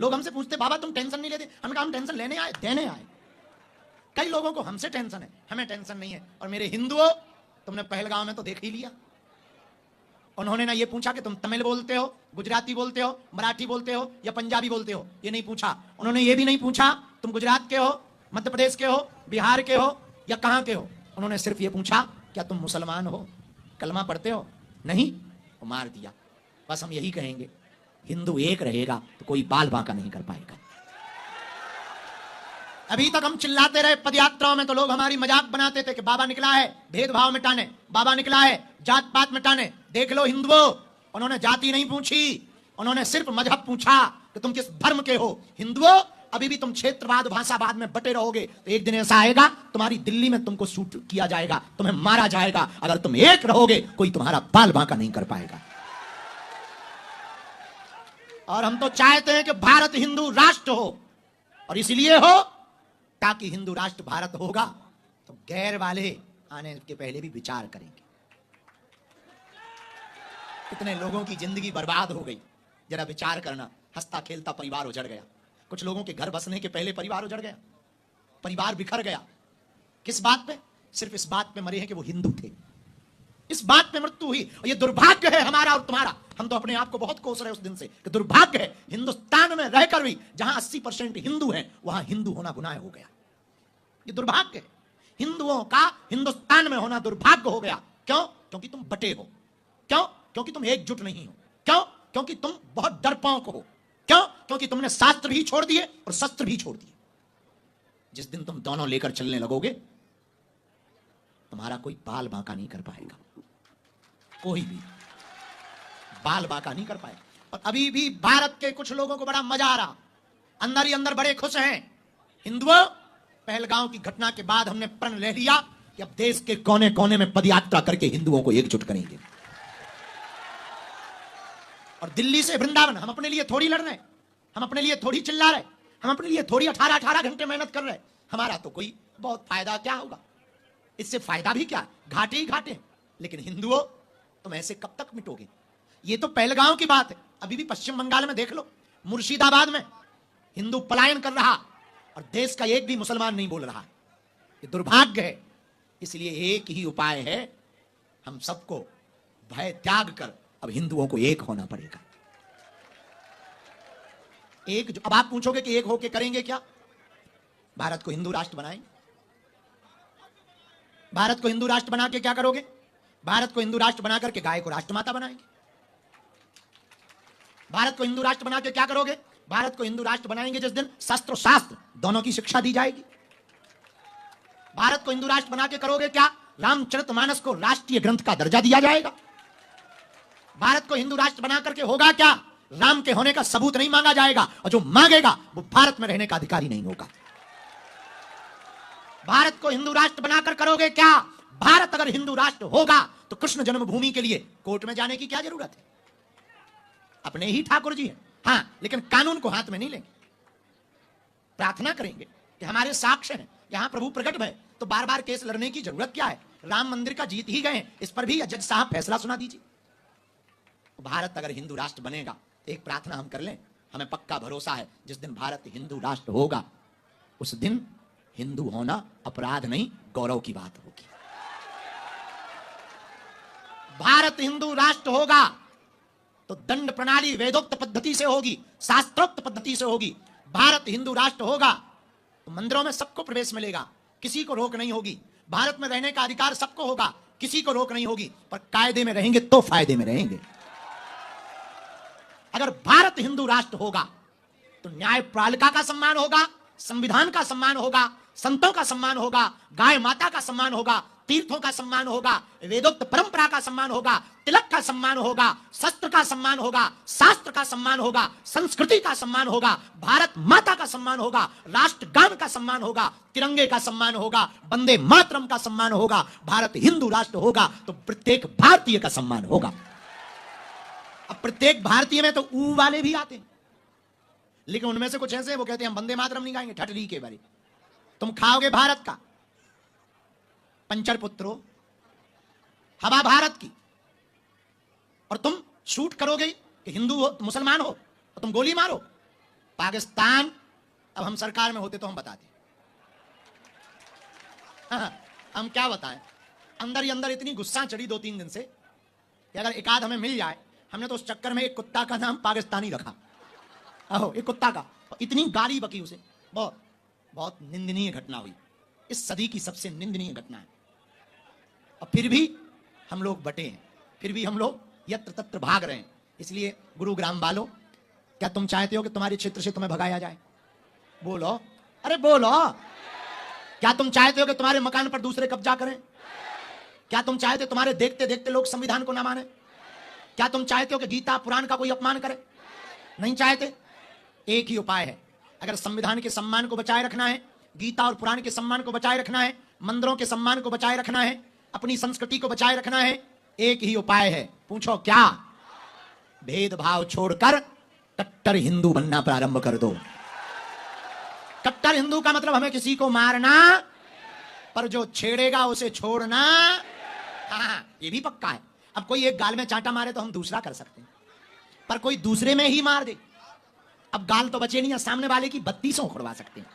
लोग हमसे पूछते बाबा तुम टेंशन नहीं लेते, हम कहा हम टेंशन लेने आए, देने आए। कई लोगों को हमसे टेंशन है, हमें टेंशन नहीं है। और मेरे हिंदुओं, तुमने पहलगांव में तो देख ही लिया। उन्होंने ना ये पूछा कि तुम तमिल बोलते हो, गुजराती बोलते हो, मराठी बोलते हो या पंजाबी बोलते हो, ये नहीं पूछा। उन्होंने ये भी नहीं पूछा तुम गुजरात के हो, मध्य प्रदेश के हो, बिहार के हो या कहां के हो। उन्होंने सिर्फ ये पूछा क्या तुम मुसलमान हो, कलमा पढ़ते हो? नहीं, वो मार दिया। बस हम यही कहेंगे, हिंदू एक रहेगा तो कोई बाल बांका नहीं कर पाएगा। अभी तक हम चिल्लाते रहे पदयात्राओं में, तो लोग हमारी मजाक बनाते थे कि बाबा निकला है भेदभाव मिटाने, बाबा निकला है जात पात मिटाने। देख लो हिंदुओं, उन्होंने जाति नहीं पूछी, उन्होंने सिर्फ मजहब पूछा कि तुम किस धर्म के हो। हिंदुओं, अभी भी तुम क्षेत्रवाद भाषावाद में बटे रहोगे तो एक दिन ऐसा आएगा तुम्हारी दिल्ली में तुमको शूट किया जाएगा, तुम्हें मारा जाएगा। अगर तुम एक रहोगे कोई तुम्हारा बाल बांका नहीं कर पाएगा। और हम तो चाहते हैं कि भारत हिंदू राष्ट्र हो, और इसलिए हो ताकि हिंदू राष्ट्र भारत होगा तो गैर वाले आने के पहले भी विचार करेंगे। कितने लोगों की जिंदगी बर्बाद हो गई, जरा विचार करना। हंसता खेलता परिवार उजड़ गया, कुछ लोगों के घर बसने के पहले परिवार उजड़ गया, परिवार बिखर गया। किस बात पे? सिर्फ इस बात पे मरे हैं कि वो हिंदू थे, इस बात पे मृत्यु हुई। और ये दुर्भाग्य है हमारा और तुम्हारा। हम तो अपने आप को बहुत कोस रहे उस दिन से कि दुर्भाग्य है हिंदुस्तान में रहकर भी जहां 80% हिंदू हैं वहां हिंदू होना गुनाह हो गया। ये दुर्भाग्य है, हिंदुओं का हिंदुस्तान में होना दुर्भाग्य हो गया। क्यों? क्योंकि तुम बटे हो। क्यों? क्योंकि तुम एकजुट नहीं हो। क्यों? क्योंकि तुम बहुत डरपोक हो। क्यों? क्योंकि तुमने शास्त्र भी छोड़ दिए और शस्त्र भी छोड़ दिए। जिस दिन तुम दोनों लेकर चलने लगोगे तुम्हारा कोई बाल बांका नहीं कर पाएगा, कोई भी बाल बांका नहीं कर पाएगा। और अभी भी भारत के कुछ लोगों को बड़ा मजा आ रहा, अंदर ही अंदर बड़े खुश हैं। हिंदुओं, पहलगांव की घटना के बाद हमने प्रण ले लिया कि अब देश के कोने कोने में पदयात्रा करके हिंदुओं को एकजुट करेंगे। और दिल्ली से वृंदावन हम अपने लिए थोड़ी लड़ रहे, हम अपने लिए थोड़ी चिल्ला रहे, हम अपने लिए थोड़ी 18-18 घंटे मेहनत कर रहे। हमारा तो कोई बहुत फायदा क्या होगा, इससे फायदा भी क्या, घाटे ही घाटे। लेकिन हिंदुओं, तुम ऐसे कब तक मिटोगे? ये तो पहलगांव की बात है, अभी भी पश्चिम बंगाल में देख लो, मुर्शिदाबाद में हिंदू पलायन कर रहा और देश का एक भी मुसलमान नहीं बोल रहा। ये दुर्भाग्य है। इसलिए एक ही उपाय है, हम सबको भय त्याग कर अब हिंदुओं को एक होना पड़ेगा। एक अब आप पूछोगे कि एक होके करेंगे क्या? भारत को हिंदू राष्ट्र बनाएंगे। भारत को हिंदू राष्ट्र बना के क्या करोगे? भारत को हिंदू राष्ट्र बना करके गाय को राष्ट्रमाता बनाएंगे। भारत को हिंदू राष्ट्र बना के क्या करोगे? भारत को हिंदू राष्ट्र बनाएंगे जिस दिन शस्त्र शास्त्र दोनों की शिक्षा दी जाएगी। भारत को हिंदू राष्ट्र बना के करोगे क्या? रामचरितमानस को राष्ट्रीय ग्रंथ का दर्जा दिया जाएगा। भारत को हिंदू राष्ट्र बना करके होगा क्या? राम के होने का सबूत नहीं मांगा जाएगा, और जो मांगेगा वो भारत में रहने का अधिकारी नहीं होगा। भारत को हिंदू राष्ट्र बनाकर करोगे क्या? भारत अगर हिंदू राष्ट्र होगा तो कृष्ण जन्मभूमि के लिए कोर्ट में जाने की क्या जरूरत है? अपने ही ठाकुर जी हैं, हां, लेकिन कानून को हाथ में नहीं लेंगे। प्रार्थना करेंगे कि हमारे साक्ष्य हैं, यहां प्रभु प्रकट है, तो बार बार केस लड़ने की जरूरत क्या है? राम मंदिर का जीत ही गए, इस पर भी जज साहब फैसला सुना दीजिए। भारत अगर हिंदू राष्ट्र बनेगा तो एक प्रार्थना हम कर लें, हमें पक्का भरोसा है जिस दिन भारत हिंदू राष्ट्र होगा उस दिन हिंदू होना अपराध नहीं, गौरव की बात होगी। भारत हिंदू राष्ट्र होगा तो दंड प्रणाली वेदोक्त पद्धति से होगी, शास्त्रोक्त पद्धति से होगी। भारत हिंदू राष्ट्र होगा तो मंदिरों में सबको प्रवेश मिलेगा, किसी को रोक नहीं होगी। भारत में रहने का अधिकार सबको होगा, किसी को रोक नहीं होगी, पर कायदे में रहेंगे तो फायदे में रहेंगे। अगर भारत हिंदू राष्ट्र होगा तो न्यायपालिका का सम्मान होगा, संविधान का सम्मान होगा, संतों का सम्मान होगा, गाय माता का सम्मान होगा, तीर्थों का सम्मान होगा, वेदोक्त परंपरा का सम्मान होगा, तिलक का सम्मान होगा, शस्त्र का सम्मान होगा, शास्त्र का सम्मान होगा, संस्कृति का सम्मान होगा, भारत माता का सम्मान होगा, राष्ट्रगान का सम्मान होगा, तिरंगे का सम्मान होगा, वंदे मातरम का सम्मान होगा। भारत हिंदू राष्ट्र होगा तो प्रत्येक भारतीय का सम्मान होगा। अब प्रत्येक भारतीय में तो ऊ वाले भी आते हैं, लेकिन उनमें से कुछ ऐसे वो कहते हैं हम वंदे मातरम नहीं गाएंगे, ठटली के बारे। तुम खाओगे भारत का, पंचर पुत्रो, हवा भारत की, और तुम शूट करोगे कि हिंदू हो मुसलमान हो और तुम गोली मारो, पाकिस्तान, अब हम सरकार में होते तो हम बताते। हाँ, हम क्या बताएं, अंदर ही अंदर इतनी गुस्सा चढ़ी 2-3 दिन से कि अगर एक आध हमें मिल जाए। हमने तो उस चक्कर में एक कुत्ता का नाम पाकिस्तानी रखा। आहो, एक कुत्ता का, इतनी गाली बकी उसे। बहुत बहुत निंदनीय घटना हुई, इस सदी की सबसे निंदनीय घटना है। और फिर भी हम लोग बटे हैं, फिर भी हम लोग यत्र तत्र भाग रहे हैं। इसलिए गुरुग्राम वालों, क्या तुम चाहते हो कि तुम्हारे क्षेत्र से तुम्हें भगाया जाए? बोलो, अरे बोलो। क्या तुम चाहते हो कि तुम्हारे मकान पर दूसरे कब्जा करें? क्या तुम चाहते हो तुम्हारे देखते देखते लोग संविधान को ना माने? क्या तुम चाहते हो कि गीता पुराण का कोई अपमान करे? नहीं चाहते। एक ही उपाय है, अगर संविधान के सम्मान को बचाए रखना है, गीता और पुराण के सम्मान को बचाए रखना है, मंदिरों के सम्मान को बचाए रखना है, अपनी संस्कृति को बचाए रखना है, एक ही उपाय है। पूछो क्या? भेदभाव छोड़कर कट्टर हिंदू बनना प्रारंभ कर दो। कट्टर हिंदू का मतलब हमें किसी को मारना, पर जो छेड़ेगा उसे छोड़ना। हाँ, ये भी पक्का है। अब कोई एक गाल में चांटा मारे तो हम दूसरा कर सकते हैं, पर कोई दूसरे में ही मार दे, अब गाल तो बचे नहीं, सामने वाले की 32 उखड़वा सकते हैं।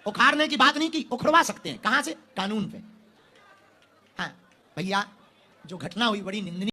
उखाड़ने की बात नहीं की, उखड़वा सकते हैं। कहां से? कानून पे। हाँ भैया, जो घटना हुई बड़ी निंदनीय